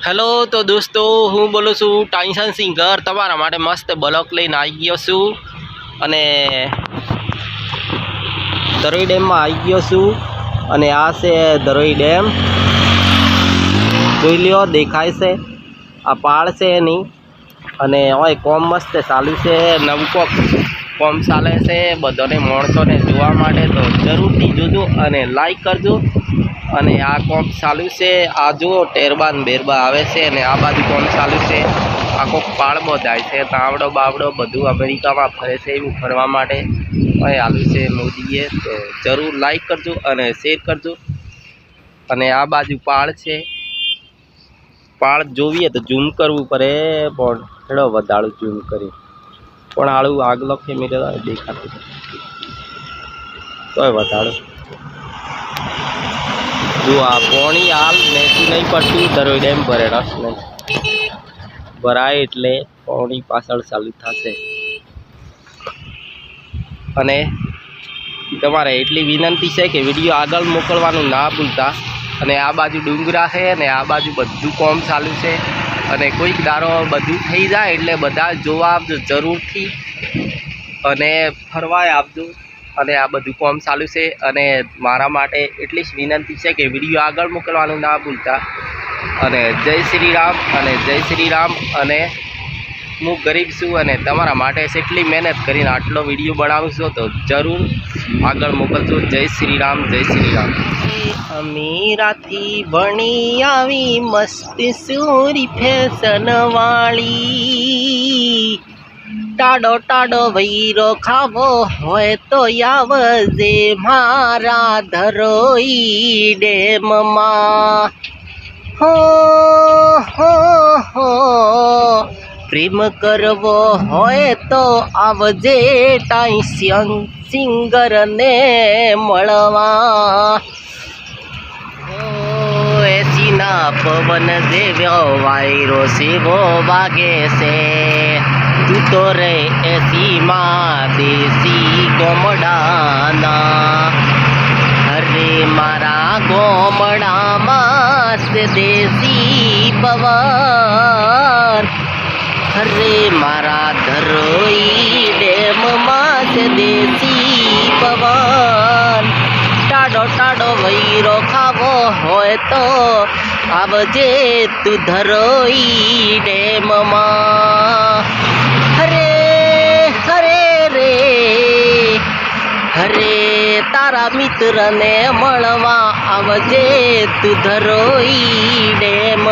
Hello तो दोस्तों हूँ बोलूँ छूँ टाइसन सिंगर तमारा माटे मस्त ब्लॉक लईने आई गयो छूँ अने दरोई डेम में आई गयो छूँ अने आ छे दरोई डेम जोई ल्यो देखाय छे आ पहाड़ छे एनी अने ओय कोम मस्त चालू छे नवको कोम चाले छे बधाने माणसोने जोवा माटे तो जरूरथी जोजो अने लाइक करजो अने आ कोम चालू छे आ जो टेरबान बेरबा आवे छे अने आ बाजू कोम चालू छे आखो पाळबो जाय छे तावड़ो बावड़ो बधु अमेरिका में फरे छे एवुं फरवा माटे ओय आलू छे मोदीए तो जरूर लाइक करजो अने शेर करजो अने आ बाजू पाळ छे पाळ जोईए तो झूम करवू पड़े पण हेडो वधाळो झूम करी पण आळू आगलो केमेरा देखातो तोय वधाळो जो आ पाणी हाल नेती नहीं पड़ती दरोई डेम भरेला नहीं भराय एटले पाणी पाछळ चालू थशे अने तमारे एटली विनंती है कि विडियो आगळ मोकलवानुं ना भूलता अने आ बाजू डूंगरा है अने आ बाजू बधुं काम चालू है अने कोईक दारो बधुं थई जाय एटले बधा जोवा आवजो जरूरथी अने फरवाय आवजो अने आ बधुं काम चालू है अने मारा माटे एटली ज विनंती है कि विडियो आगळ मोकलवानुं ना भूलता अने जय श्री राम अने हूँ गरीब छूँ अने तमारा माटे जेटली मेहनत करीने आटलो विडियो बनावुं छुं तो जरूर आगळ मोकलजो। जय श्री राम अमीराथी बनी आवी मस्त सूरी फैशन वाली टाडो टाडो वैरो खावो होय तो आवजे मारा धरोई डेम मां हो प्रेम करवो होय तो आवजे टाइसन सिंगर ने मळवा ऐसी ना पवन देव्यो वायरो सेवो वागे से तू तो रे ऐसी माँ देसी गोमडाना अरे मारा गोमड़ा मस्त देसी पवन अरे मारा धरोई डेम मस्त देसी पवन टाडो टाडो वैरो खावो होय तो आवजे तू धरोई डेम मां हरे हरे रे हरे तारा मित्र ने मळवा आवजे तू धरोई डेम